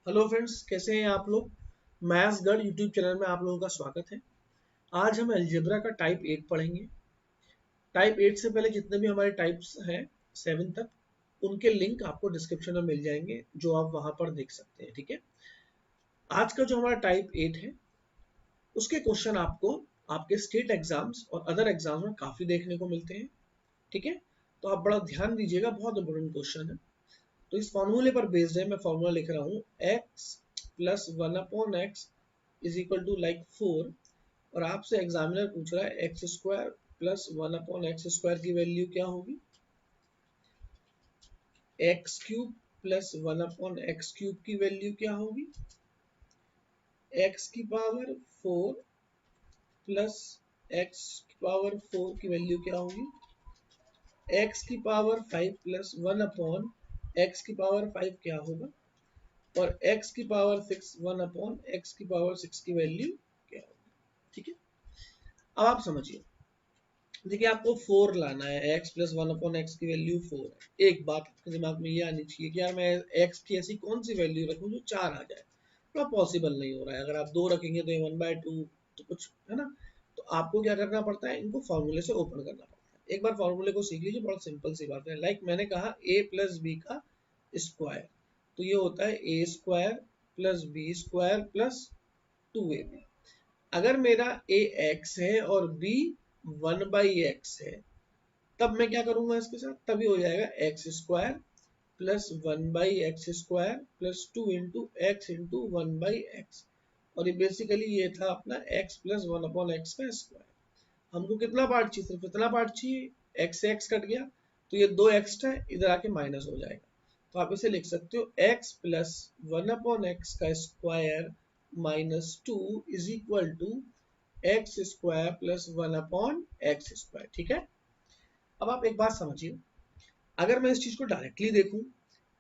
Hello friends, कैसे हैं आप लोग। मैथ्स गढ़ यूट्यूब चैनल में आप लोगों का स्वागत है। आज हम अलजेब्रा का टाइप 8 पढ़ेंगे। टाइप 8 से पहले जितने भी हमारे टाइप्स हैं 7 तक, उनके लिंक आपको डिस्क्रिप्शन में मिल जाएंगे, जो आप वहां पर देख सकते हैं। ठीक है। आज का जो हमारा टाइप 8 है, उसके क्वेश्चन आपको आपके स्टेट एग्जाम्स और अदर एग्जाम्स में काफी देखने को मिलते हैं। ठीक है। तो आप बड़ा ध्यान दीजिएगा, बहुत इंपॉर्टेंट क्वेश्चन है। तो इस फॉर्मूले पर बेस्ड है, मैं फॉर्मूला लिख रहा हूँ x plus 1/x is equal to like 4, और आपसे एग्जामिनर पूछ रहा है x square plus 1/x square की वैल्यू क्या होगी, x cube plus 1/x cube की वैल्यू क्या होगी, एक्स की पावर 4 प्लस एक्स की पावर 4 की वैल्यू क्या होगी, एक्स की पावर 5 प्लस 1/x की पावर 5 क्या होगा, और x की पावर 6 1/x की पावर 6 की वैल्यू क्या होगी। ठीक है। अब आप समझिए, देखिए आपको 4 लाना है, x प्लस 1/x की वैल्यू 4 है। एक बात आपके दिमाग में ये आनी चाहिए कि यार मैं x की ऐसी कौन सी वैल्यू रखूं जो 4 आ जाए। तो पॉसिबल नहीं हो रहा है। अगर आप 2 रखेंगे तो ये 1/2 तो कुछ है ना। तो आपको क्या करना पड़ता है, इनको फॉर्मूले से ओपन करना पड़ता है। एक बार फॉर्मूले को सीख लीजिए, बहुत सिंपल सी बात है। लाइक मैंने कहा a प्लस बी का स्क्वायर, तो ये होता है a square plus b square plus 2ab। अगर मेरा a x है और b 1/x है, तब मैं क्या करूंगा इसके साथ, तभी हो जाएगा x square plus 1/x square plus 2 into x into 1/x। और ये बेसिकली ये था अपना x प्लस 1/x का स्क्वायर। हमको कितना पार्ट चाहिए, सिर्फ इतना पार्ट चाहिए। एक्स से एक्स कट गया तो ये 2 एक्स्ट्रा इधर आके माइनस हो जाएगा। तो आप इसे लिख सकते हो x प्लस 1/x का square minus 2 is equal to x square plus 1/x square. ठीक है। अब आप एक बात समझिए, अगर मैं इस चीज को डायरेक्टली देखूं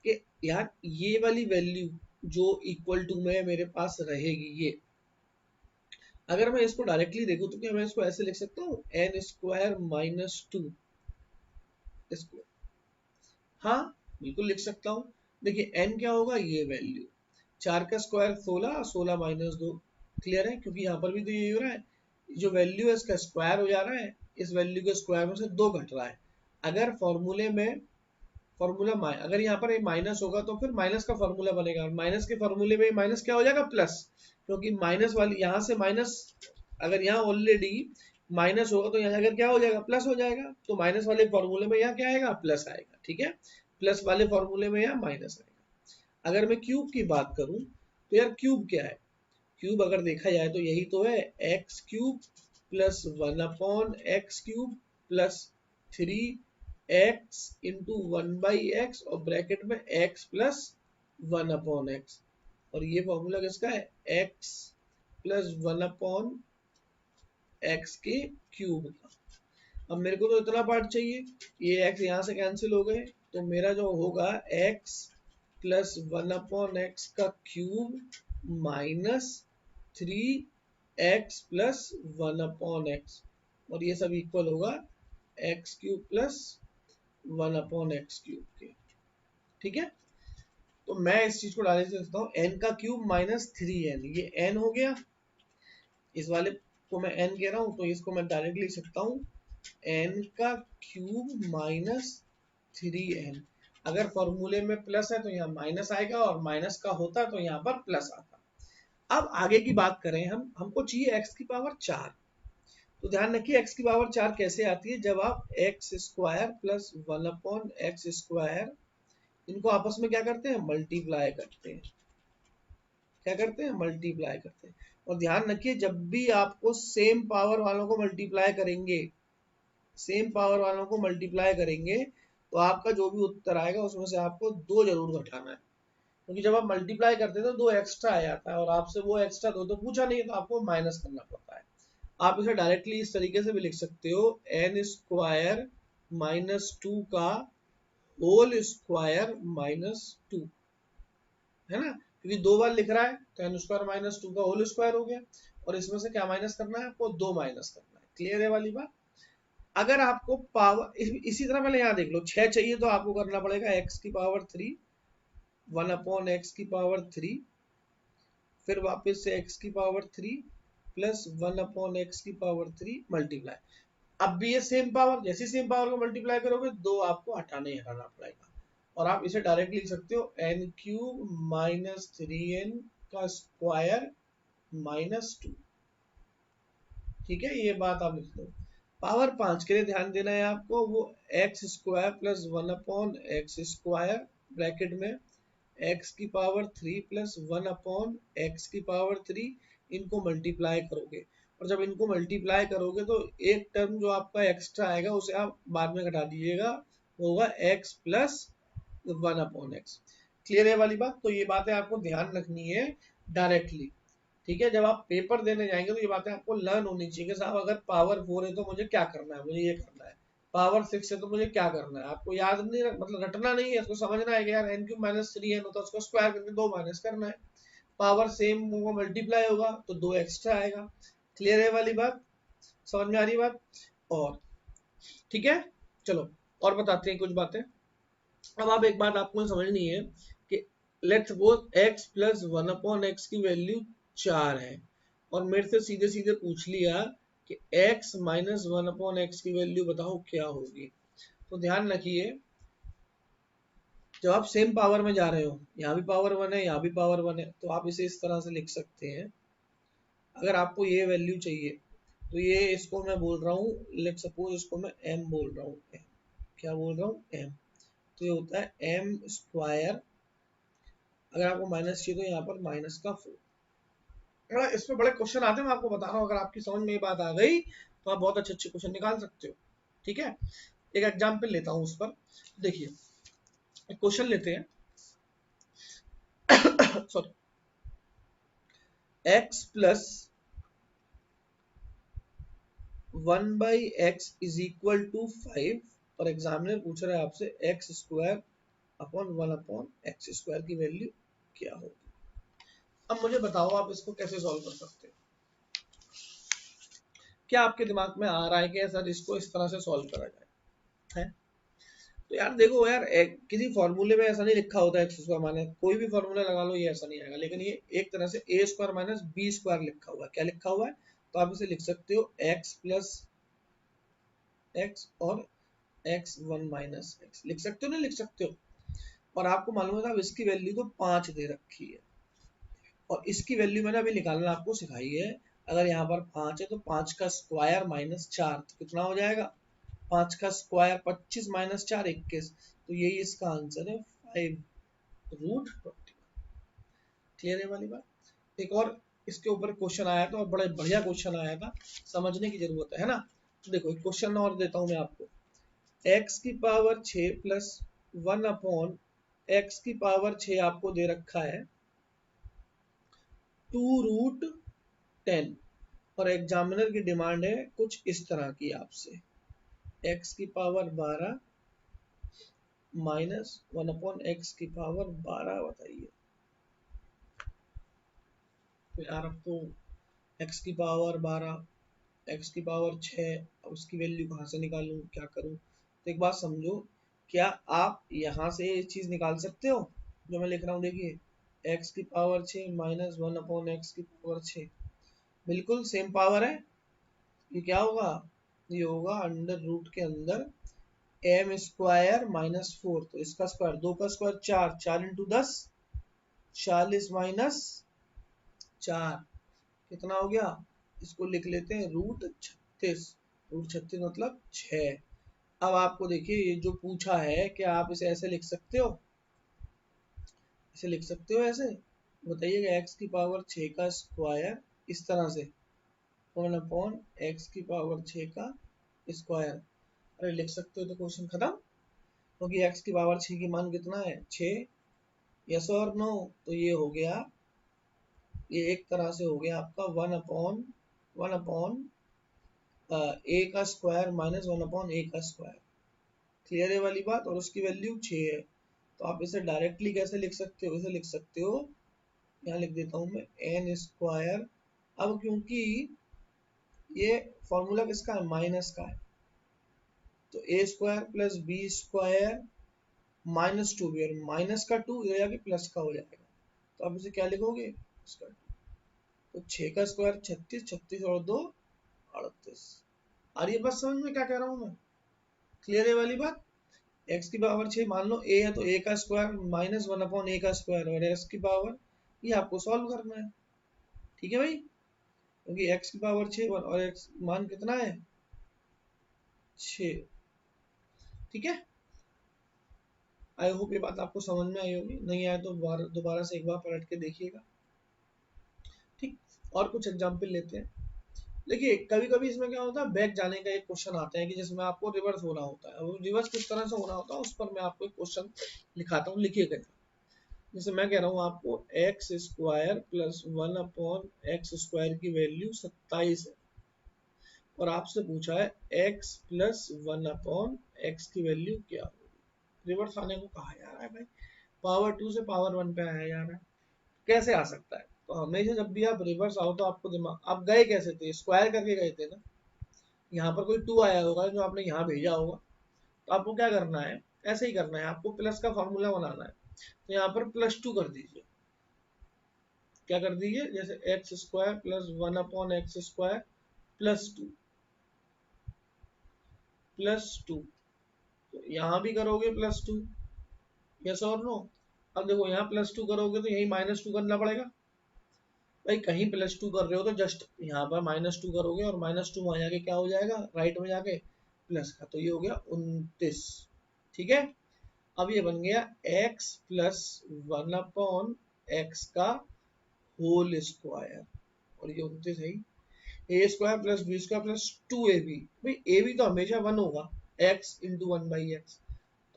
कि यार ये वाली वैल्यू जो इक्वल टू में मेरे पास रहेगी, ये अगर मैं इसको डायरेक्टली देखूं तो क्या मैं इसको ऐसे लिख सकता हूँ, एन स्क्वायर माइनस 2 स्क्वायर। हाँ, बिल्कुल लिख सकता हूँ। देखिए एन क्या होगा, ये वैल्यू 4 का स्क्वायर 16, 16 माइनस 2। क्लियर है, क्योंकि यहाँ पर भी तो यही हो रहा है, जो वैल्यू है इसका स्क्वायर हो जा रहा है, इस वैल्यू के स्क्वायर में से 2 घट रहा है। अगर फॉर्मूले में अगर यहाँ पर माइनस होगा तो फिर माइनस का फॉर्मूला बनेगा, और माइनस के फॉर्मूले में माइनस क्या हो जाएगा, प्लस। क्योंकि माइनस वाली यहाँ से माइनस, अगर यहाँ ऑलरेडी माइनस होगा तो यहाँ अगर क्या हो जाएगा, प्लस हो जाएगा। तो माइनस वाले फॉर्मूले में यहाँ क्या आएगा, प्लस आएगा। ठीक है। प्लस वाले फॉर्मूले में यहाँ माइनस आएगा। अगर मैं क्यूब की बात करूं तो यार क्यूब क्या है, क्यूब अगर देखा जाए तो यही तो है, x cube plus 1/x cube plus 3x into 1/x और ब्रैकेट में x प्लस 1/x। और ये फॉर्मूला किसका है, x प्लस 1/x के क्यूब का। अब मेरे को तो इतना पार्ट चाहिए, ये x यहाँ से कैंसिल हो गए, तो मेरा जो होगा x प्लस 1/x का cube minus 3x plus 1/x, और ये सब इक्वल होगा x cube plus 1/x cube के। ठीक है। तो मैं इस चीज को डायरेक्ट लिख सकता हूँ, n का क्यूब माइनस 3n, ये n हो गया। इस वाले को मैं n कह रहा हूँ, तो इसको मैं डायरेक्ट लिख सकता हूँ n का क्यूब माइनस 3n। अगर फॉर्मूले में प्लस है तो यहाँ माइनस आएगा, और माइनस का होता तो यहाँ पर प्लस आता। अब आगे की बात करें, हमको चाहिए x की पावर 4। तो ध्यान रखिए x की पावर 4 कैसे आती है, जब आप x square plus 1/x square, इनको आपस में क्या करते हैं, मल्टीप्लाई करते हैं। क्या करते हैं, मल्टीप्लाई करते हैं। और ध्यान रखिए, जब भी आपको सेम पावर वालों को मल्टीप्लाई करेंगे, सेम पावर वालों को मल्टीप्लाई करेंगे, तो आपका जो भी उत्तर आएगा उसमें से आपको 2 जरूर घटाना है। क्योंकि जब आप मल्टीप्लाई करते हैं तो 2 एक्स्ट्रा आ जाता है, और आपसे वो एक्स्ट्रा 2 तो पूछा नहीं, तो आपको माइनस करना पड़ता है। आप इसे डायरेक्टली इस तरीके से भी लिख सकते हो, एन स्क्वायर माइनस 2 का होल स्क्वायर माइनस 2, है ना। क्योंकि 2 बार लिख रहा है तो एन स्क्वायर माइनस 2 का होल स्क्वायर हो गया, और इसमें से क्या माइनस करना है, आपको 2 माइनस करना है। क्लियर है वाली बात। अगर आपको पावर इसी तरह पहले यहाँ देख लो, 6 चाहिए तो आपको करना पड़ेगा x की पावर 3 1/x की पावर 3 फिर वापस से x की पावर 3 प्लस 1/x की पावर 3 मल्टीप्लाई। अब भी ये सेम पावर, जैसे सेम पावर को मल्टीप्लाई करोगे दो आपको हटाना ही हटाना पड़ेगा, और आप इसे डायरेक्ट लिख सकते हो n क्यूब माइनस 3n का स्क्वायर माइनस 2। ठीक है, ये बात आप लिख दो। पावर 5 के लिए ध्यान देना है आपको, वो x square plus 1/x² bracket में x की पावर 3 प्लस 1/x की पावर 3, इनको मल्टीप्लाई करोगे, और जब इनको मल्टीप्लाई करोगे तो एक टर्म जो आपका एक्स्ट्रा आएगा उसे आप बाद में घटा दीजिएगा, वो होगा x प्लस 1/x। क्लियर है वाली बात? तो ये बातें आपको ध्यान रखनी है डायरेक्टली। ठीक है, जब आप पेपर देने जाएंगे तो ये बातें आपको लर्न होनी चाहिए कि साहब अगर पावर 4 है तो मुझे क्या करना है, मुझे ये करना है, पावर 6 है तो मुझे क्या करना है। आपको याद नहीं मतलब रटना नहीं है, उसको समझना है कि यार n क्यूब माइनस 3n होता है, उसको स्क्वायर करके 2 माइनस करना है, पावर सेम होगा मल्टीप्लाई होगा तो 2 एक्स्ट्रा आएगा। क्लियर है वाली बात? समझ में आ रही बात? और ठीक है, चलो और बताते हैं कुछ बातें। अब आप एक बात आपको समझनी है कि let's suppose x plus 1/x की वैल्यू 4 है, और मेरे से सीधे सीधे पूछ लिया कि x माइनस 1/x की वैल्यू बताओ क्या होगी। तो ध्यान रखिए, जब आप सेम पावर में जा रहे हो, यहाँ भी पावर 1 है यहाँ भी पावर 1 है, तो आप इसे इस तरह से लिख सकते हैं। अगर आपको ये वैल्यू चाहिए तो ये इसको मैं बोल रहा हूँ, लेट सपोज इसको मैं m बोल रहा हूँ, क्या बोल रहा हूँ, m। तो ये होता है m स्क्वायर, अगर आपको माइनस चाहिए तो यहाँ पर माइनस का 4। इसमें बड़े क्वेश्चन आते हैं, मैं आपको बता रहा हूँ, अगर आपकी समझ में ये बात आ गई तो आप बहुत अच्छे अच्छे क्वेश्चन निकाल सकते हो। ठीक है, एक एग्जाम्पल लेता हूँ उस पर। देखिए एक क्वेश्चन लेते हैं sorry, x plus 1/x is equal to 5, और एग्जामिनर पूछ रहा है आपसे x स्क्वायर अपॉन 1/x² की वैल्यू क्या होगी। अब मुझे बताओ आप इसको कैसे सॉल्व कर सकते हो? क्या आपके दिमाग में आ रहा है कि सर इसको इस तरह से सॉल्व करा जाए है? तो यार देखो यार, किसी फॉर्मूले में ऐसा नहीं लिखा होता है एक्स स्क्वायर माइनस, कोई भी फॉर्मूला लगा लो ये ऐसा नहीं आएगा, लेकिन ये एक तरह से ए स्क्वायर माइनस बी स्क्वायर लिखा हुआ है। क्या लिखा हुआ है? तो आप इसे लिख सकते हो एक्स प्लस एक्स और x1 माइनस एक्स, लिख सकते हो, नहीं लिख सकते हो। और आपको मालूम है इसकी वैल्यू तो 5 दे रखी है, और इसकी वैल्यू मैंने अभी निकालना आपको सिखाई है। अगर यहाँ पर 5 है तो 5 का स्क्वायर माइनस 4 तो कितना हो जाएगा? 5 का स्क्वायर 25 माइनस 4 21, तो यही इसका आंसर है 5√20। क्लियर है वाली बात? एक और इसके ऊपर क्वेश्चन आया था और बड़ा बढ़िया क्वेश्चन आया था, समझने की जरूरत है ना। तो देखो एक क्वेश्चन और देता हूं मैं आपको, x की पावर 6 प्लस 1/x की पावर 6 आपको दे रखा है 2√10, और एग्जामिनर की डिमांड है कुछ इस तरह की आपसे, x की पावर 12 माइनस 1/x की पावर 12 बताइए। तो यार अब तो x की पावर 12, x की पावर 6, अब उसकी वैल्यू कहाँ से निकालूं, क्या करूं? तो एक बात समझो, क्या आप यहाँ से ये चीज निकाल सकते हो जो मैं लिख रहा हूँ? देखिए x की पावर 6 माइनस 1/x की पावर 6, बिल्कुल सेम पावर है। ये क्या होगा? ये होगा अंडर रूट के अंदर m स्क्वायर माइनस 4, तो इसका स्क्वायर, 2 का स्क्वायर 4, 4 इंटू 10 40 माइनस 4 कितना हो गया? इसको लिख लेते हैं √36, √36 मतलब 6। अब आपको देखिए ये जो पूछा है, क्या आप इसे ऐसे लिख सकते हो? इसे लिख सकते हो ऐसे? बताइएगा, x की पावर 6 का स्क्वायर इस तरह से 1/x की पावर 6 का स्क्वायर, अरे लिख सकते हो तो क्वेश्चन खत्म, क्योंकि x की पावर 6 की मान कितना है? 6। यस और नो? तो ये हो गया, ये एक तरह से हो गया आपका 1/1/a का स्क्वायर माइनस 1/a का स्क्वायर। क्लियर है वाली बात? और उसकी वैल्यू 6 है, तो आप इसे डायरेक्टली कैसे लिख सकते हो? इसे लिख सकते हो, यहाँ लिख देता हूँ मैं n स्क्वायर। अब क्योंकि ये फॉर्मूला किसका है? माइनस का है, तो a square plus b square minus 2 भी, और माइनस का 2 इधर जाके प्लस का हो जाएगा, तो आप इसे क्या लिखोगे? इसका तो 6 का स्क्वायर 36, 36 और 2 38। आ रही है बात समझ में क्या कह रहा हूं मैं? क्लियर है वाली बात? x की पावर 6 मान लो a है तो a का स्क्वायर माइनस 1 अपॉन a का स्क्वायर और x की पावर, ये आपको सॉल्व करना है। ठीक है भाई, क्योंकि x की पावर 6 और x मान कितना है 6। ठीक है, आई होप ये बात आपको समझ में आई होगी, नहीं आए तो दोबारा से एक बार पलट के देखिएगा। ठीक, और कुछ एग्जाम्पल लेते हैं। देखिए कभी कभी इसमें क्या होता है, बैक जाने का एक क्वेश्चन आता है कि जिसमें आपको रिवर्स होना होता है। वो रिवर्स किस तरह से होना होता है उस पर मैं आपको एक क्वेश्चन लिखाता हूँ, लिखिएगा। जैसे मैं कह रहा हूँ आपको एक्स स्क्वायर प्लस 1/x² की वैल्यू 27 है, और आपसे पूछा है x प्लस 1/x की वैल्यू क्या होगी। रिवर्स आने को कहा जा रहा है भाई, पावर 2 से पावर 1 पे आया जा रहा है, कैसे आ सकता है? तो हमेशा जब भी आप रिवर्स आओ तो आपको दिमाग, आप गए कैसे थे, स्क्वायर करके गए थे ना। यहाँ पर कोई 2 आया होगा जो आपने यहाँ भेजा होगा, तो आपको क्या करना है, ऐसे ही करना है, आपको प्लस का फॉर्मूला बनाना है। तो यहाँ पर +2 कर दीजिए। क्या कर दीजिए, जैसे x² प्लस 1/x² +2 तो यहाँ भी करोगे +2, यस और नो। अब देखो यहाँ +2 करोगे तो यही -2 करना पड़ेगा भाई, कहीं +2 कर रहे हो तो जस्ट यहाँ पर -2 करोगे और -2 वहां जाके क्या हो जाएगा, राइट में जाके प्लस का, तो ये हो गया 29। ठीक है, अब ये बन गया x प्लस 1/x का होल स्क्वायर, और ये 29 है। a² plus b² plus 2ab, भाई a b तो हमेशा 1 होगा, x इंटू 1/x,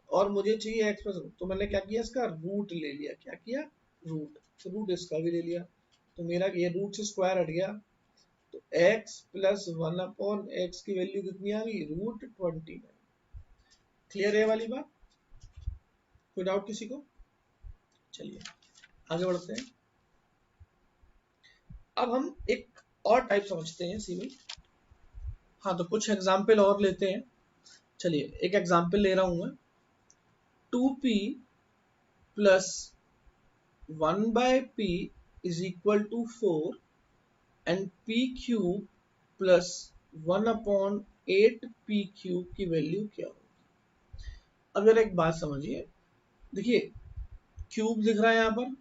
और मुझे चाहिए x प्लस, तो मैंने क्या किया, इसका रूट ले लिया। क्या किया, रूट, तो रूट इसका भी ले लिया, तो मेरा ये रूट से स्क्वायर हट गया, तो x प्लस 1/x की वैल्यू कितनी आ गई, √29। क्लियर है वाली बात? कोई डाउट किसी को? चलिए आगे बढ़ते हैं। अब हम एक और टाइप समझते हैं इसी में। हाँ, तो कुछ एग्जाम्पल और लेते हैं। चलिए एक एग्जाम्पल ले रहा हूं मैं, 2p plus 1/p is equal to 4 and p cube plus 1/8p cube की वैल्यू क्या होगी। अब जरा एक बात समझिए, देखिए क्यूब दिख रहा है यहाँ पर,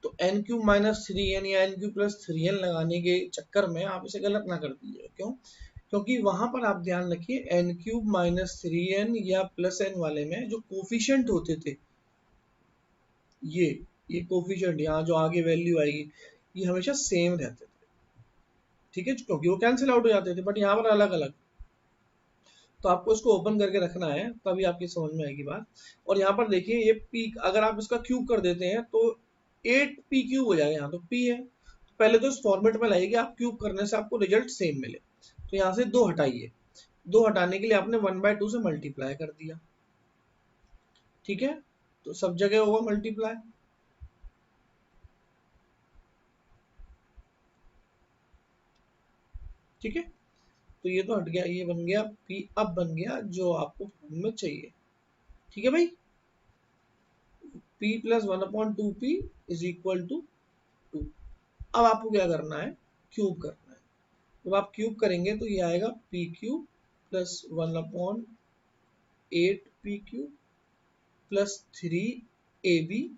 तो n³ - 3n या n³ + 3n लगाने के चक्कर में आप इसे गलत ना कर दीजिए। क्यों? क्योंकि वहां पर आप ध्यान रखिए n³ - 3n या +n वाले में जो कोफिशिएंट होते थे, ये कोफिशिएंट यहाँ जो आगे वैल्यू आएगी, ये हमेशा सेम रहते थे। ठीक है, क्योंकि वो कैंसिल आउट हो जाते थे, बट यहाँ पर अलग अलग। तो आपको इसको ओपन करके रखना है, तभी आपकी समझ में आएगी बात। और यहाँ पर देखिए ये पी, अगर आप इसका क्यूब कर देते हैं तो 8p³ हो जाएगा, यहाँ तो p है, तो पहले तो इस फॉर्मेट में लाइए कि आप क्यूब करने से आपको रिजल्ट सेम मिले। तो यहाँ से 2 हटाइए, 2 हटाने के लिए आपने 1/2 से मल्टीप्लाई कर दिया। ठीक है, तो सब जगह होगा मल्टीप्लाई। ठीक है, तो ये तो हट गया, ये बन गया p, अब बन गया जो आपको फॉर्म में चाहिए। ठीक है भाई, p plus 1/2p is equal to 2। अब आपको क्या करना है, क्यूब करना है। जब आप क्यूब करेंगे तो ये आएगा p³ plus 1/8p³ plus 3ab,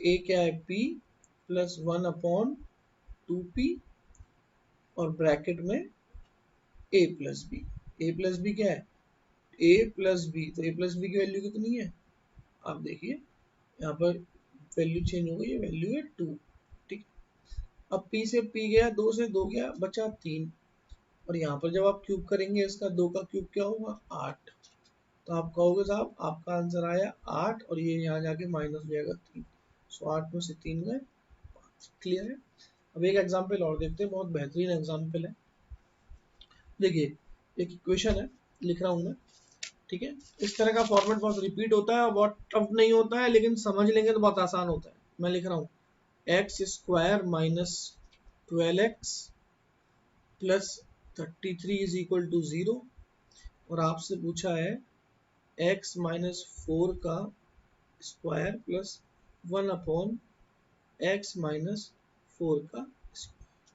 a क्या है p प्लस 1/2p और ब्रैकेट में a plus b. a plus b क्या है, a प्लस बी, तो a प्लस बी की वैल्यू कितनी है, आप देखिए यहाँ पर वैल्यू चेंज हो गई, ये वैल्यू है 2। ठीक, अब p से p गया, 2 से 2 गया, बचा 3, और यहाँ पर जब आप क्यूब करेंगे इसका 2 का क्यूब क्या होगा 8, तो आप कहोगे साहब आपका आंसर आया 8, और ये यहाँ जाके माइनस हो जाएगा 3, सो 8 में से 3 गए 5। क्लियर है? अब एक एग्जाम्पल और देखते हैं, बहुत बेहतरीन एग्जाम्पल है। देखिए एक इक्वेशन है, लिख रहा हूँ मैं। ठीक है, इस तरह का फॉर्मेट बहुत रिपीट होता है, बहुत टफ नहीं होता है, लेकिन समझ लेंगे तो बहुत आसान होता है। मैं लिख रहा हूँ x² minus 12x plus 33 is equal to 0, और आपसे पूछा है x माइनस 4 का स्क्वायर प्लस 1/x माइनस 4 का स्क्वायर।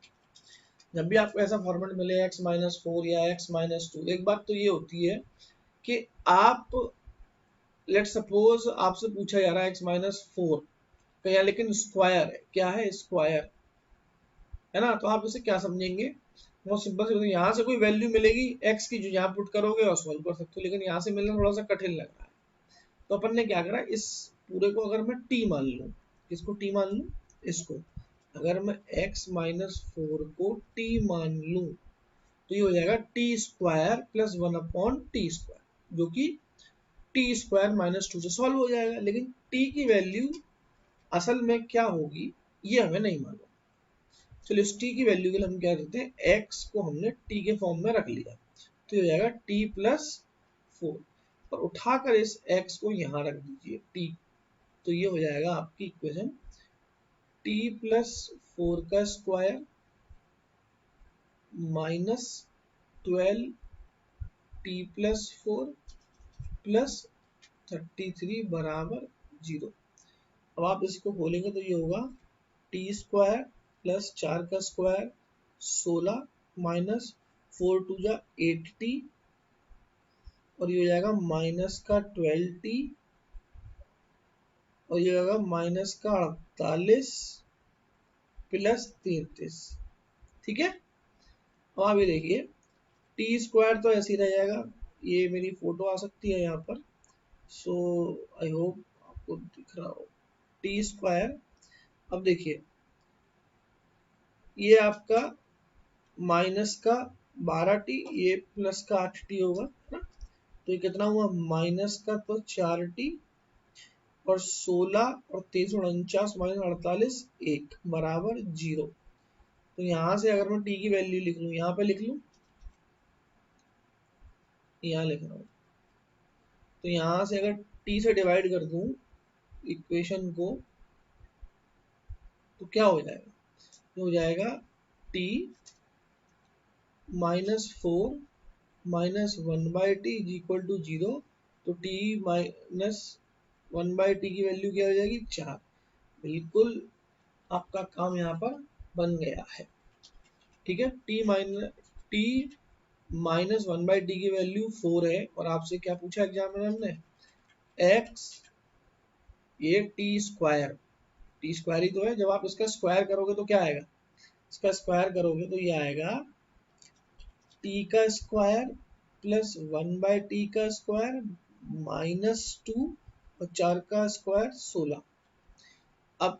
जब भी आपको ऐसा फॉर्मेट मिले x-4 या x-2, एक बात तो ये होती है कि आप लेट सपोज आपसे पूछा जा रहा है x-4 का, या लेकिन स्क्वायर है, क्या है स्क्वायर है ना, तो आप इसे क्या समझेंगे, बहुत सिंपल से, यहाँ से कोई वैल्यू मिलेगी x की जो यहाँ पुट करोगे और सॉल्व कर सकते हो, लेकिन यहाँ से मिलना थोड़ा सा कठिन लग रहा है। तो अपन ने क्या करा, इस पूरे को अगर मैं t मान लूँ, इसको t मान लूँ, इसको अगर मैं x-4 को t मान लूँ तो ये हो जाएगा T square plus 1/t square, जो कि टी स्क्वायर -2 से सॉल्व हो जाएगा। लेकिन t की वैल्यू असल में क्या होगी ये हमें नहीं मालूम। चलिए इस t की वैल्यू के लिए हम क्या करते हैं, x को हमने t के फॉर्म में रख लिया, तो ये हो जाएगा t+4, और उठाकर इस x को यहाँ रख दीजिए t, तो ये हो जाएगा आपकी इक्वेशन t+4 का स्क्वायर -12t+4 प्लस 33 बराबर 0। अब आप इसको खोलेंगे तो ये होगा टी स्क्वायर प्लस 4 का स्क्वायर 16 माइनस 4 टू जा 8t, और ये हो जाएगा माइनस का 12t, और ये होगा माइनस का 48 प्लस 33। ठीक है, अब आप ये देखिए टी स्क्वायर तो ऐसे ही रह जाएगा, ये मेरी फोटो आ सकती है यहाँ पर, सो आई होप आपको दिख रहा हो टी स्क्वायर। अब देखिए ये आपका माइनस का 12t, ये प्लस का 8t होगा, है ना, तो ये कितना हुआ, माइनस का तो 4t और 16 और 23 और 49 माइनस 48 1 बराबर 0। तो यहाँ से अगर मैं t की वैल्यू लिख लूँ, यहाँ पे लिख लूँ, यहाँ लिख रहा हूँ, तो यहाँ से अगर t से डिवाइड कर दूँ इक्वेशन को तो क्या हो जाएगा, तो हो जाएगा t -4 -1/t is equal to 0। तो t -1/t की वैल्यू क्या हो जाएगी, 4। बिल्कुल आपका काम यहाँ पर बन गया है। ठीक है, t-1/t की वैल्यू 4 है, और आपसे क्या पूछा एग्जामिनर ने, x, ये टी स्क्वायर ही तो है, जब आप इसका स्क्वायर करोगे तो क्या आएगा, इसका स्क्वायर करोगे तो ये आएगा t का स्क्वायर प्लस 1/t का स्क्वायर -2 और 4 का स्क्वायर 16। अब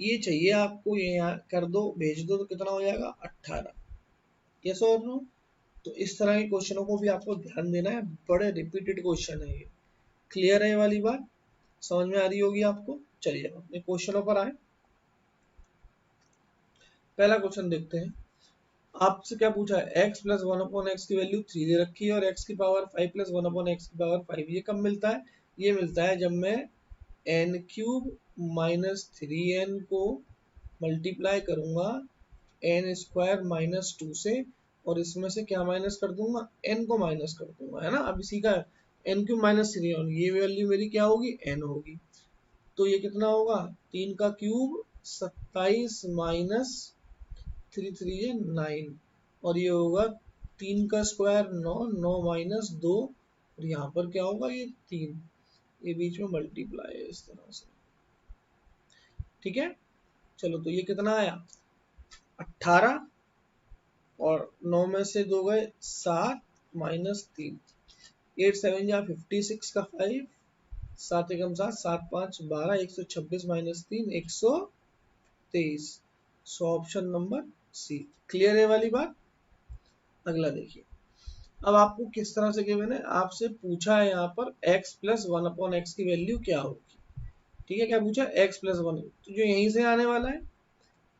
ये चाहिए आपको, ये यहाँ कर दो, भेज दो, तो कितना हो जाएगा 18। यस और नो। तो इस तरह के क्वेश्चनों को भी आपको ध्यान देना है, बड़े रिपीटेड क्वेश्चन है ये। क्लियर है ये वाली बात, समझ में आ रही होगी आपको। चलिए अपने क्वेश्चनों पर आए। पहला क्वेश्चन देखते हैं, आपसे क्या पूछा है, x प्लस 1/x की वैल्यू 3 दे रखी है और x की पावर 5 प्लस 1/x की पावर 5, ये कब मिलता है, ये मिलता है जब मैं n³ -3n को मल्टीप्लाई करूंगा n² -2 से, और इसमें से क्या माइनस कर दूंगा, n को माइनस कर दूंगा, है ना। अब इसी का n³ -3n, ये वैल्यू मेरी क्या होगी, n होगी, तो ये कितना होगा, 3 का क्यूब 27 माइनस 3 3 है 9, और ये होगा 3 का स्क्वायर 9, 9 माइनस 2, और यहाँ पर क्या होगा, ये 3, ये बीच में मल्टीप्लाई है इस तरह से। ठीक है, चलो तो ये कितना आया 18, और 9 में से 2 गए 7 माइनस 3, 8 7 जा 56 का 5, 7 एकम 7, 7 5 12, 126 minus 3 123। So option number C. Clear है वाली बात। अगला देखिए, अब आपको किस तरह से गिवन है, आपसे पूछा है यहाँ पर x प्लस 1/x की वैल्यू क्या होगी। ठीक है, क्या पूछा, x प्लस 1, तो जो यहीं से आने वाला है।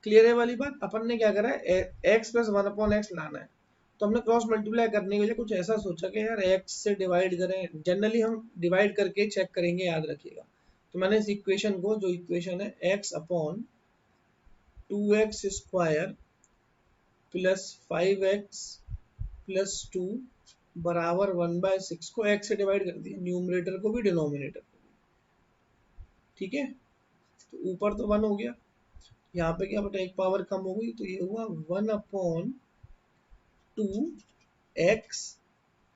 क्लियर है वाली बात। अपन ने क्या करा है, x प्लस 1/x लाना है, तो हमने क्रॉस मल्टीप्लाई करने के लिए कुछ ऐसा सोचा कि यार x से डिवाइड करें, जनरली हम डिवाइड करके चेक करेंगे, याद रखिएगा। तो मैंने इस इक्वेशन को, जो इक्वेशन है x/2x² प्लस 5x प्लस 2 बराबर 1/6 को x से डिवाइड कर दिया, न्यूमरेटर को भी डिनोमिनेटर को भी। ठीक है, तो ऊपर तो 1 हो गया, यहाँ पे क्या बटा, एक पावर कम हो गई, तो ये हुआ 1/6 2x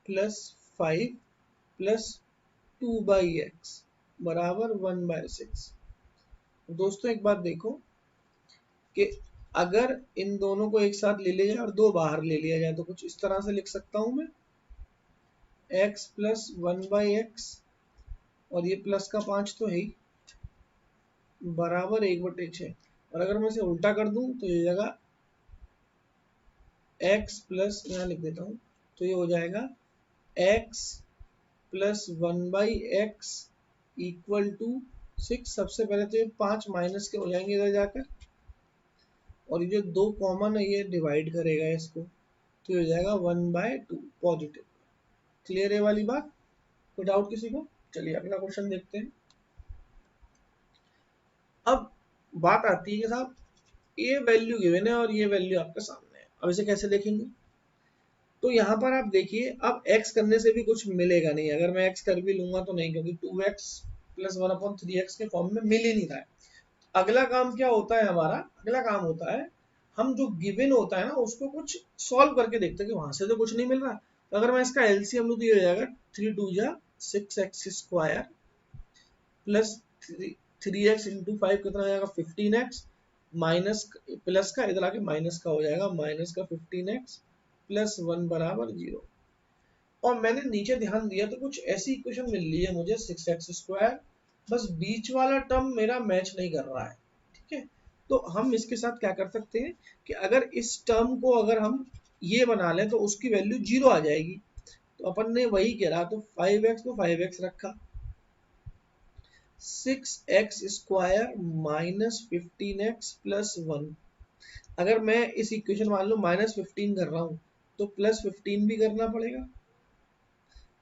प्लस 5 प्लस 2/x बराबर 1/6। दोस्तों एक बात देखो कि अगर इन दोनों को एक साथ ले लिया जाए और दो बाहर ले लिया जाए तो कुछ इस तरह से लिख सकता हूं मैं, x प्लस 1/x और ये प्लस का 5 तो है ही, बराबर 1/6। और अगर मैं इसे उल्टा कर दूं तो ये जगह x प्लस, यहाँ लिख देता हूँ, तो ये हो जाएगा x plus 1/x equal to 6। सबसे पहले तो ये 5 माइनस के हो जाएंगे इधर जाकर, और ये जो 2 कॉमन है ये डिवाइड करेगा इसको, तो ये हो जाएगा 1/2 पॉजिटिव। क्लियर है वाली बात? कोई डाउट किसी को? चलिए अगला क्वेश्चन देखते हैं। अब बात आती है कि साहब ये वैल्यू गिवन है और ये वैल्यू आपके सामने है, अब इसे कैसे देखेंगे? तो यहाँ पर आप देखिए, अब x करने से भी कुछ मिलेगा नहीं, अगर मैं x कर भी लूंगा तो नहीं, क्योंकि 2x प्लस 1/3x के फॉर्म में मिल ही नहीं रहा है। अगला काम क्या होता है हमारा? अगला काम होता है हम जो गिवन होता है ना उसको कुछ सॉल्व करके देखते हैं कि वहां से तो कुछ नहीं मिल रहा। तो अगर मैं इसका एलसीएम लूँ तो ये हो जाएगा 3 2 जा 6x square plus 3x into 5 कितना हो जाएगा 15x, माइनस प्लस का इधर आके माइनस का हो जाएगा, माइनस का 15x प्लस 1 बराबर 0। और मैंने नीचे ध्यान दिया तो कुछ ऐसी इक्वेशन मिल रही है मुझे 6x स्क्वायर, बस बीच वाला टर्म मेरा मैच नहीं कर रहा है। ठीक है, तो हम इसके साथ क्या कर सकते हैं कि अगर इस टर्म को अगर हम ये बना लें तो उसकी वैल्यू 0 आ जाएगी। तो अपन ने वही करा, तो 5x तो 5x रखा, 6x square minus 15x plus 1। अगर मैं इस इक्वेशन मान लो -15 कर रहा हूं तो प्लस 15 भी करना पड़ेगा,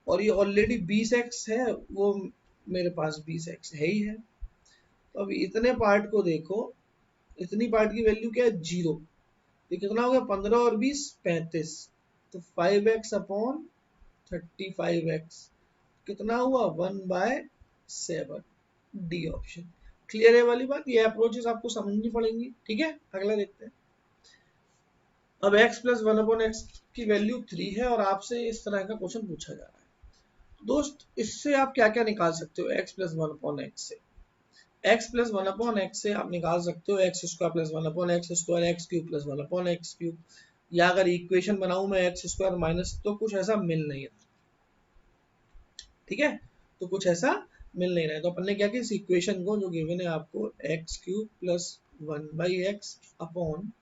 और ये ऑलरेडी 20x है, वो मेरे पास 20x है ही है। तो अब इतने पार्ट को देखो, इतनी पार्ट की वैल्यू क्या है 0, ये कितना हो गया 15 और 20 35, तो 5x अपॉन 35x कितना हुआ 1/7, डी ऑप्शन। क्लियर है वाली बात? ये अप्रोचेस आपको समझनी पड़ेंगी। ठीक है, अगला देखते हैं। अब x प्लस 1/x की वैल्यू 3 है और आपसे इस तरह का क्वेश्चन पूछा जा रहा है। दोस्त इससे आप क्या क्या निकाल सकते हो? x प्लस 1/x से, x प्लस 1/x से आप निकाल सकते हो x square plus 1/x square, x cube plus 1/x cube, या अगर इक्वेशन बनाऊं मैं x स्क्वायर माइनस, तो कुछ ऐसा मिल नहीं रहा। ठीक है, तो कुछ ऐसा मिल नहीं रहा है, तो अपन ने क्या किया, इस इक्वेशन को जो गिवन है आपको x cube plus 1/x upon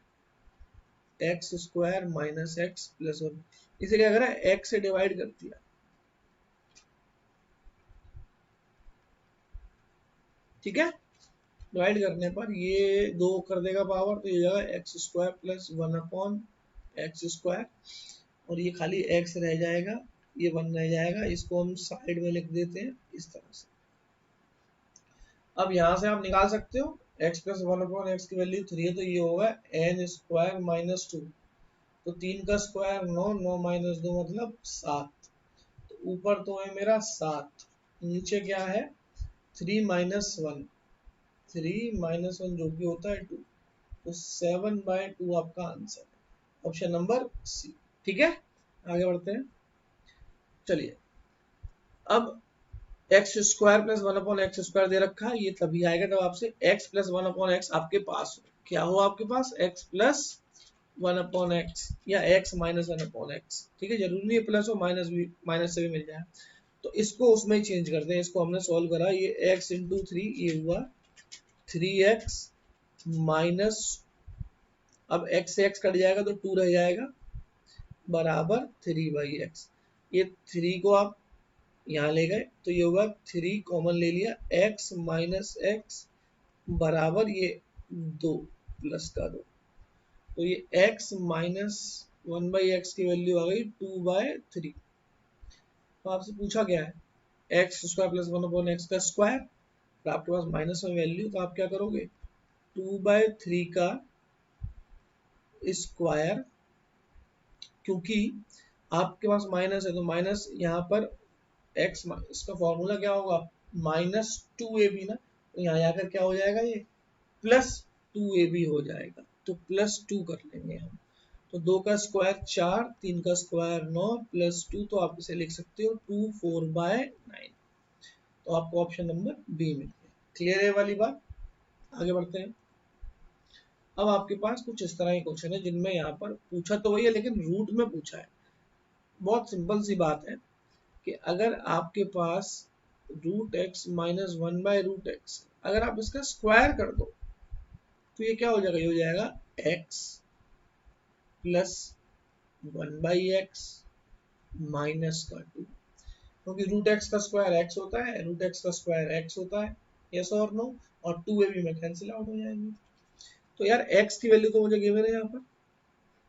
x square minus x plus 1, इसे क्या करा x से डिवाइड कर दिया। ठीक है, डिवाइड करने पर ये 2 कर देगा पावर, तो ये जाएगा x square plus 1/x square, और ये खाली x रह जाएगा, ये 1 रह जाएगा, इसको हम साइड में लिख देते हैं इस तरह से। अब यहाँ से आप निकाल सकते हो x प्लस 1/x की वैल्यू 3 है, तो ये होगा n स्क्वायर माइनस 2, तो 3 का स्क्वायर 9, 9 माइनस 2 मतलब 7, तो ऊपर तो है मेरा 7, नीचे क्या है 3 माइनस 1, 3 माइनस 1 जो कि होता है 2, तो 7/2 आपका आंसर है, ऑप्शन नंबर सी। ठीक है, आगे बढ़ते हैं। चलिए, अब x square plus 1/x square दे रखा है, ये तभी आएगा जब आपसे x प्लस 1/x आपके पास हो। क्या हो आपके पास? x प्लस 1/x या x माइनस 1/x। ठीक है, जरूरी नहीं है प्लस हो, माइनस भी, माइनस से भी मिल जाए, तो इसको उसमें ही चेंज करते हैं। इसको हमने सॉल्व करा, ये x इंटू 3, ये हुआ 3x माइनस, अब x से x कट जाएगा तो 2 रह जाएगा, बराबर 3/x। ये 3 को आप यहाँ ले गए तो ये होगा 3 कॉमन ले लिया, x माइनस एक्स बराबर ये 2 प्लस का 2, तो ये x माइनस 1/x की वैल्यू आ गई 2/3। तो आपसे पूछा गया है एक्स स्क्वायर प्लस 1/x का स्क्वायर, तो आपके पास माइनस में वैल्यू, तो आप क्या करोगे 2/3 का स्क्वायर, क्योंकि आपके पास माइनस है तो माइनस यहाँ पर x, इसका फॉर्मूला क्या होगा -2ab ना, तो यहाँ जाकर क्या हो जाएगा ये +2ab हो जाएगा, तो +2 कर लेंगे हम। तो 2 का स्क्वायर 4, 3 का स्क्वायर 9 प्लस 2, तो आप इसे लिख सकते हो 2 4/9। तो आपको ऑप्शन नंबर बी मिल गया। क्लियर है वाली बात? आगे बढ़ते हैं। अब आपके पास कुछ इस तरह के क्वेश्चन है जिनमें यहाँ पर पूछा तो वही है लेकिन रूट में पूछा है। बहुत सिंपल सी बात है कि अगर आपके पास रूट एक्स माइनस 1/√x, अगर आप इसका स्क्वायर कर दो तो ये क्या हो जाएगा? ये हो जाएगा x प्लस 1/x माइनस का 2, क्योंकि रूट एक्स का स्क्वायर एक्स होता है, रूट एक्स का स्क्वायर एक्स होता है, यस और नो, और 2 भी में कैंसिल आउट हो जाएंगे। तो यार x की वैल्यू तो मुझे गिवन है यहाँ पर।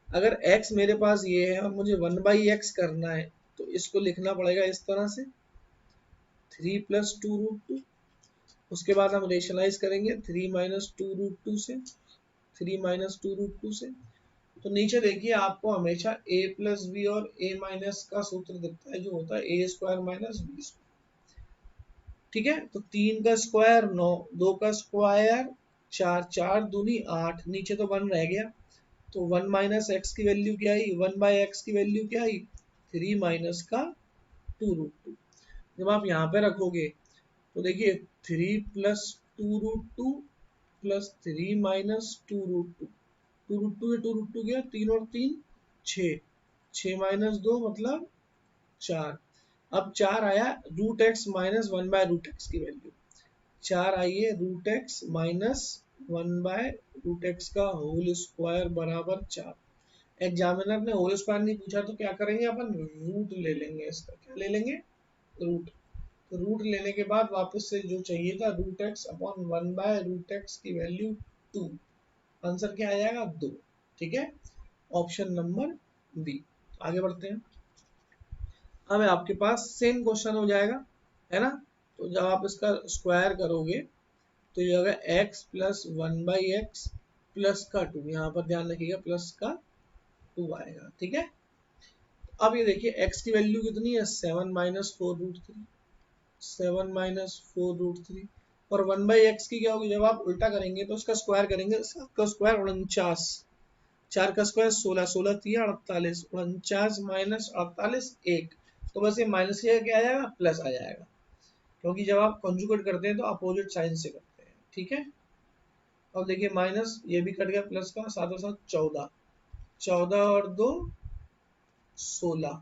अगर x मेरे पास ये है और मुझे 1/x करना है तो इसको लिखना पड़ेगा इस तरह से 3 + 2√2। उसके बाद हम रेशनलाइज करेंगे 3 - 2√2 से, 3 - 2√2 से। तो नीचे देखिए आपको हमेशा a + b और a माइनस का सूत्र दिखता है जो होता है a² - b²। ठीक है, तो 3 का स्क्वायर 9, 2 का स्क्वायर 4, 4 दूनी 8, नीचे तो 1 रह गया। तो 1 - x की वैल्यू क्या आई? 1/x की वैल्यू क्या आई? 3 माइनस का 2√2। जब आप यहाँ पे रखोगे तो देखिए 3 + 2√2 प्लस 3 - 2√2, 2√2 ये 2√2 गया, 3 और 3 6, 6 - 2 मतलब 4। अब 4 आया रूट एक्स माइनस 1/√x की वैल्यू, 4 आई है रूट एक्स माइनस 1/√x का होल स्क्वायर बराबर 4। एग्जामिनर ने होल स्क्वायर नहीं पूछा तो क्या करेंगे अपन? रूट ले लेंगे इसका। क्या ले लेंगे? रूट। तो रूट लेने के बाद वापस से जो चाहिए था रूट एक्स अपॉन 1/√x की वैल्यू 2, आंसर क्या आ जाएगा? 2। ठीक है, ऑप्शन नंबर बी। आगे बढ़ते हैं। अब आपके पास सेम क्वेश्चन हो जाएगा, है ना? तो जब आप इसका स्क्वायर करोगे तो ये होगा x प्लस 1/x प्लस का 2, यहाँ पर ध्यान रखिएगा प्लस का 2 आएगा। ठीक है, अब ये देखिए x की वैल्यू कितनी है? 7 - 4√3, 7 - 4√3, और 1/x की क्या होगी? जब आप उल्टा करेंगे तो उसका स्क्वायर करेंगे, 7 का स्क्वायर 49, 4 का स्क्वायर 16, 16 3 48, 49 माइनस 48 1। तो बस ये माइनस का क्या आ जाएगा? प्लस आ जाएगा, क्योंकि जब आप कंजुगेट करते हैं तो अपोजिट साइन से करते हैं। ठीक है, अब देखिए माइनस ये भी कट गया, प्लस का 7 और 7 14, 14 और 2 16।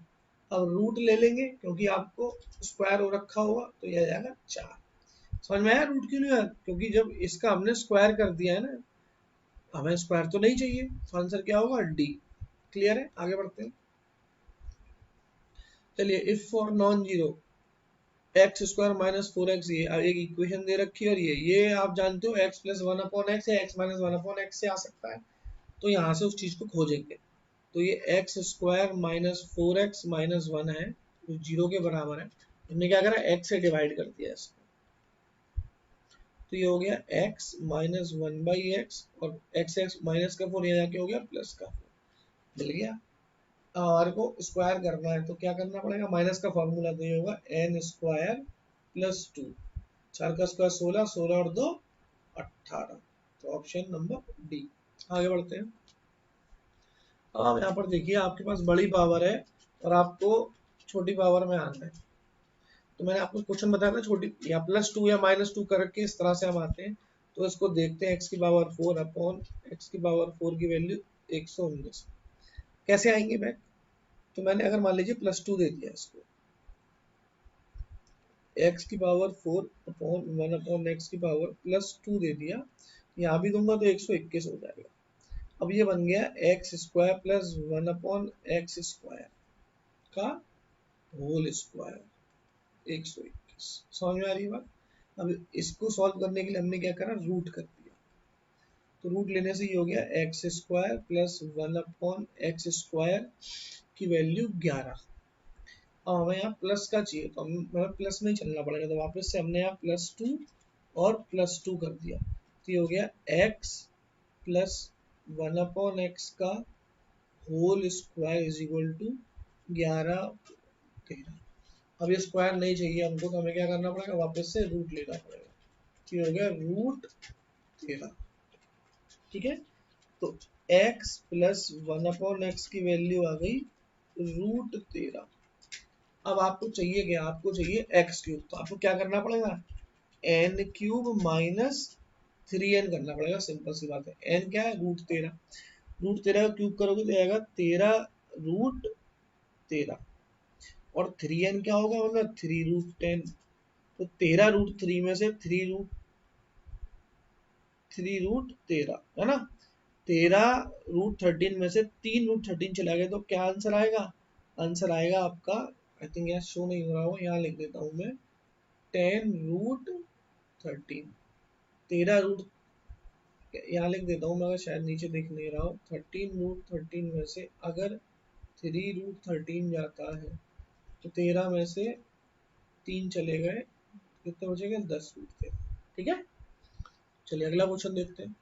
अब रूट ले लेंगे क्योंकि आपको स्क्वायर हो रखा होगा, तो यह आ जाएगा 4। समझ में आया रूट क्यों नहीं आया? क्योंकि जब इसका हमने स्क्वायर कर दिया है ना, हमें स्क्वायर तो नहीं चाहिए, तो आंसर क्या होगा? डी। क्लियर है, आगे बढ़ते हैं। चलिए, if for non zero x² - 4x, ये एक इक्वेशन दे रखी है और ये आप जानते हो x + 1/x या x - 1/x से आ सकता है, तो यहाँ से उस चीज को खोजेंगे। तो ये x² - 4x - 1 है जो 0 के बराबर है। हमने क्या करा? x से डिवाइड कर दिया इसको, तो ये हो गया x - 1/x और x माइनस का 4 यहाँ जाके हो गया प्लस का 4, मिल गया। हमारे को स्क्वायर करना है तो क्या करना पड़ेगा? माइनस का फॉर्मूला तो ये होगा n² + 2, 4 का स्क्वायर 16, 16 और 2 18। तो ऑप्शन नंबर डी। आगे बढ़ते हैं। अब यहाँ पर देखिए आपके पास बड़ी पावर है और आपको छोटी पावर में आना है। तो मैंने आपको क्वेश्चन बताया था छोटी या +2 या -2 करके इस तरह से हम आते हैं। तो इसको देखते हैं, x⁴ अपॉन x⁴ की वैल्यू 119 कैसे आएंगे बैक? तो मैंने अगर मान लीजिए +2 दे दिया इसको, x⁴ अपॉन 1/x⁴ +2 दे दिया, यहाँ भी दूंगा तो 121 हो जाएगा। अब ये बन गया x² + 1/x² का होल स्क्वायर 121। समझ में आ रही है बात? अब इसको सॉल्व करने के लिए हमने क्या करा? रूट कर दिया। तो रूट लेने से ये हो गया x² + 1/x² की वैल्यू 11। अब हमें यहाँ प्लस का चाहिए तो हमें प्लस में ही चलना पड़ेगा, तो वापस से हमने यहाँ +2 और +2 कर दिया, तो ये हो गया x + 1/x का होल स्क्वायर = 11 13। अब ये स्क्वायर नहीं चाहिए हमको, तो हमें क्या करना पड़ेगा? वापस से रूट लेना पड़ेगा, तो ये हो गया √13। ठीक है, तो x प्लस 1/x की वैल्यू आ गई √13। अब आपको चाहिए क्या, आपको चाहिए x क्यूब, तो आपको क्या करना पड़ेगा, n क्यूब माइनस 3n करना पड़ेगा। सिंपल सी बात है, n क्या है, √13। √13 का क्यूब करोगे तो आएगा 13√13, और 3n क्या होगा, मतलब 3√10। तो 13√3 में से 3√13 है ना, 13√13 में से 3√13 चला गया, तो क्या आंसर आएगा, आंसर आएगा आपका, आई थिंक यहाँ शो नहीं हो रहा हो, यहाँ लिख देता हूँ मैं, 10√13। 13 यहाँ लिख देता हूँ मैं, अगर शायद नीचे दिख नहीं रहा हो, 13√13 में से अगर 3√13 जाता है तो 13 में से 3 चले गए, कितने बचेंगे, 10√13। ठीक है, चलिए अगला क्वेश्चन देखते हैं।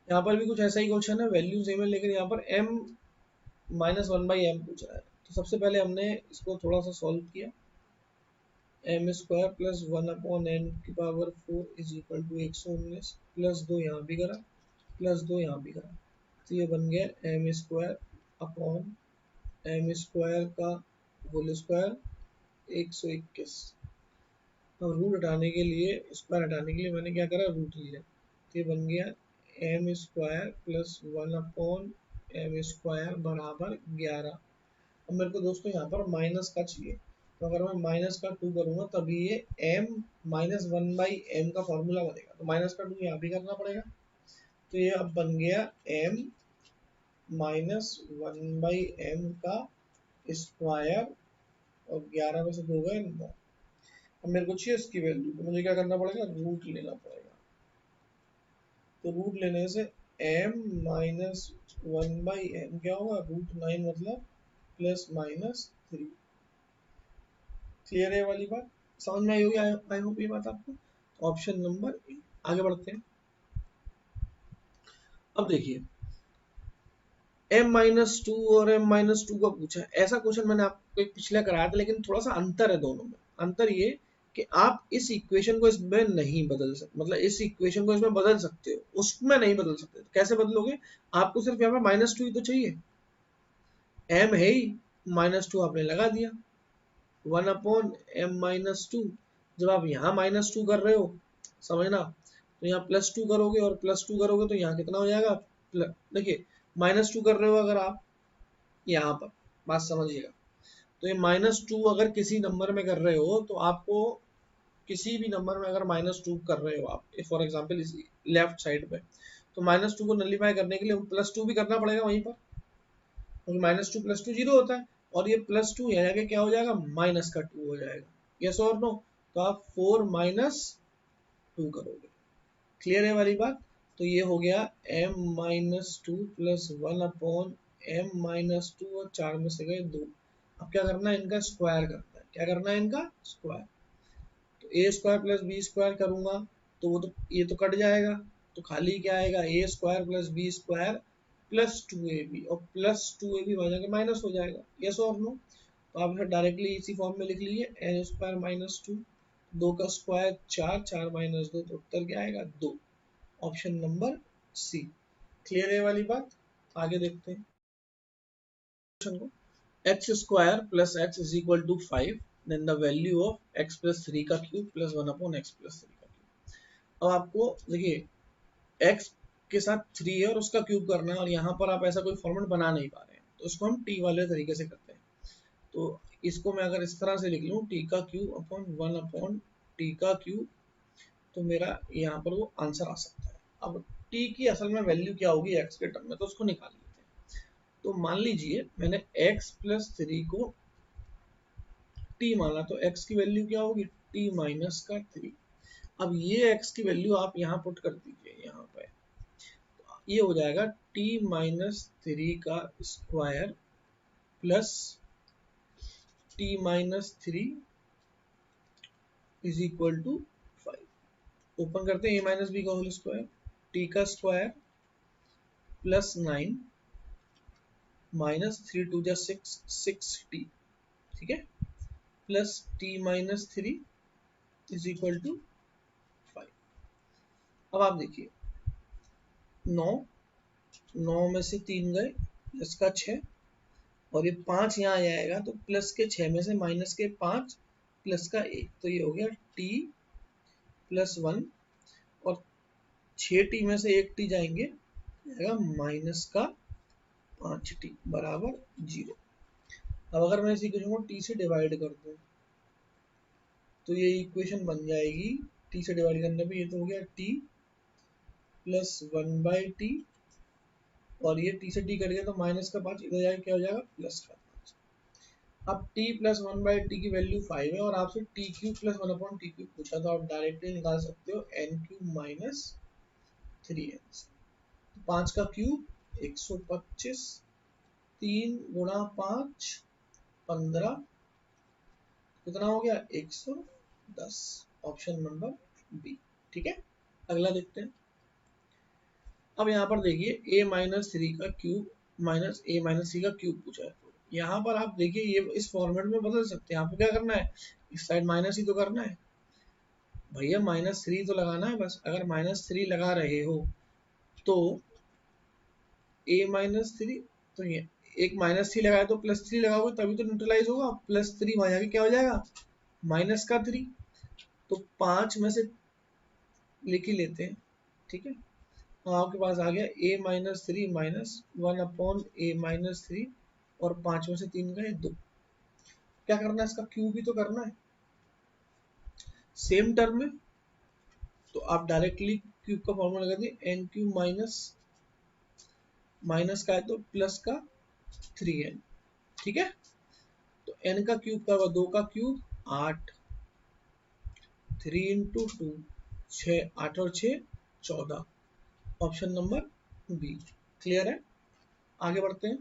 यहाँ पर भी कुछ ऐसा ही क्वेश्चन है, वैल्यू सेम है, लेकिन यहाँ पर m-1/m पूछ रहा है। तो सबसे पहले हमने इसको थोड़ा सा सॉल्व किया, m² plus 1/n⁴ is equal to 119, plus 2 यहाँ भी करा, प्लस 2 यहाँ भी करा, तो ये बन गया m² अपॉन m² का होल स्क्वायर 121। अब रूट हटाने के लिए, स्क्वायर हटाने के लिए मैंने क्या करा, रूट लिया, तो ये बन गया m² प्लस 1/m² बराबर 11। अब मेरे को दोस्तों यहाँ पर माइनस का चाहिए, तो अगर मैं माइनस का 2 करूँगा तभी ये m-1/m का फॉर्मूला बनेगा, तो माइनस का 2 यहाँ भी करना पड़ेगा, तो ये अब बन गया m-1/m का स्क्वायर, और 11 में से 2 गए 9। अब मेरे को चाहिए इसकी वैल्यू, तो मुझे क्या करना पड़ेगा, रूट लेना पड़ेगा। तो रूट लेने से m-1/m क्या होगा, √9, मतलब +-3। क्लियर है वाली बात, समझ में आई होगी आई होप ये बात आपको। Option number A. आगे बढ़ते हैं। अब देखिए m-2 और m-2 का पूछा है, ऐसा क्वेश्चन मैंने आपको एक पिछला कराया था, लेकिन थोड़ा सा अंतर है दोनों में। अंतर ये कि आप इस इक्वेशन को इसमें नहीं बदल सकते, मतलब इस इक्वेशन को इसमें बदल सकते हो, उसमें नहीं बदल सकते। तो कैसे बदलोगे, आपको सिर्फ यहाँ पर -2 ही तो चाहिए, m है ही, -2 आपने लगा दिया, 1/m-2। जब आप यहाँ -2 कर रहे हो, समझना, तो यहाँ +2 करोगे, और +2 करोगे तो यहाँ कितना हो जाएगा, देखिए -2 कर रहे हो अगर आप यहाँ पर, बात समझिएगा, तो ये -2 अगर किसी नंबर में कर रहे हो, तो आपको किसी भी नंबर में अगर -2 कर रहे हो आप, फॉर एग्जाम्पल इस लेफ्ट साइड पे, तो -2 को नलीफाई करने के लिए +2 भी करना पड़ेगा वहीं पर, क्योंकि -2 + 2 0 होता है, और ये +2 यहाँ जाके क्या हो जाएगा, -2 हो जाएगा। यस और नो, तो आप 4-2 करोगे। क्लियर है वाली बात। तो ये हो गया m-2 प्लस 1/m-2, और 4 में से गए 2। अब क्या करना है, इनका स्क्वायर करना है। क्या करना है, इनका स्क्वायर। तो a² प्लस b² करूंगा, तो वो तो ये तो कट जाएगा, तो खाली क्या आएगा, a² plus b² plus 2ab, और प्लस 2ab वहां जाके माइनस हो जाएगा। यस और नो, तो आप इसे डायरेक्टली इसी फॉर्म में लिख लीजिए, n² - 2, 2 का स्क्वायर 4, 4 - 2, तो उत्तर क्या आएगा, 2। Option number C. क्लियर है वाली बात। आगे देखते हैं क्वेश्चन को। x² plus x is equal to 5, then the value of x plus 3 का क्यूब प्लस 1/x प्लस 3 का क्यूब। अब आपको देखिए x के साथ 3 है और उसका क्यूब करना है, और यहाँ पर आप ऐसा कोई फॉर्मेट बना नहीं पा रहे हैं, तो इसको हम t वाले तरीके से करते हैं। तो इसको मैं अगर इस तरह से लिख लूँ, t का क्यूब अपॉन 1/t का क्यूब, तो मेरा यहाँ पर वो आंसर आ सकता है। अब t की असल में वैल्यू क्या होगी x के टर्म में, तो उसको निकाल लेते हैं। तो मान लीजिए मैंने x प्लस 3 को t माना, तो x की वैल्यू क्या होगी, t माइनस का 3। अब ये x की वैल्यू आप यहाँ पुट कर दीजिए, यहाँ पे ये हो जाएगा t माइनस 3 का square plus t minus 3 is equal to 5। Open करते हैं a माइनस बी का होल स्क्वायर, t का स्क्वायर प्लस 9 माइनस 3 2 जा 6, 6t, ठीक है, plus t minus 3 is equal to 5। अब आप देखिए 9, 9 में से 3 गए, प्लस का 6, और ये 5 यहाँ आ जाएगा तो प्लस के 6 में से माइनस के 5 प्लस का 1, तो ये हो गया t प्लस 1, और 6t में से 1t जाएंगे, आएगा माइनस का 5t बराबर 0। अब अगर मैं इसी इक्वेशन को t से डिवाइड कर दूं तो ये इक्वेशन बन जाएगी, t से डिवाइड करने पे ये तो हो गया t प्लस 1/t, और ये t से t कट गया तो माइनस का 5, इधर जाके क्या हो जाएगा, प्लस का 5। अब t प्लस 1/t की वैल्यू 5 है और आपसे t cube plus 1/t cube पूछा, तो आप डायरेक्टली निकाल सकते हो n क्यूब माइनस 3n। 5 का क्यूब 125, 3 गुणा 5 15, कितना हो गया 110, ऑप्शन नंबर बी। ठीक है, अगला देखते हैं। अब यहाँ पर देखिए a माइनस 3 का क्यूब माइनस a माइनस 3 का क्यूब पूछा है, तो यहाँ पर आप देखिए ये इस फॉर्मेट में बदल सकते हैं। आपको क्या करना है, इस साइड माइनस ही तो करना है भैया, -3 तो लगाना है बस। अगर -3 लगा रहे हो तो a -3, तो ये एक -3 लगाया तो +3 लगाओगे तभी तो न्यूट्रलाइज होगा, +3 वहां जाके क्या हो जाएगा, -3। तो 5 में से लिख ही लेते हैं। ठीक है, तो आपके पास आ गया a-3 माइनस 1/a-3, और 5 में से 3 गए 2। क्या करना है, इसका क्यूब ही तो करना है सेम टर्म में, तो आप डायरेक्टली क्यूब का फॉर्मूला लगा दिए, एन क्यूब माइनस माइनस का है तो प्लस का 3n। ठीक है, तो n का क्यूब का होगा 2 का क्यूब 8, 3 इंटू 2 6, 8 और 6 14, ऑप्शन नंबर बी। क्लियर है, आगे बढ़ते हैं।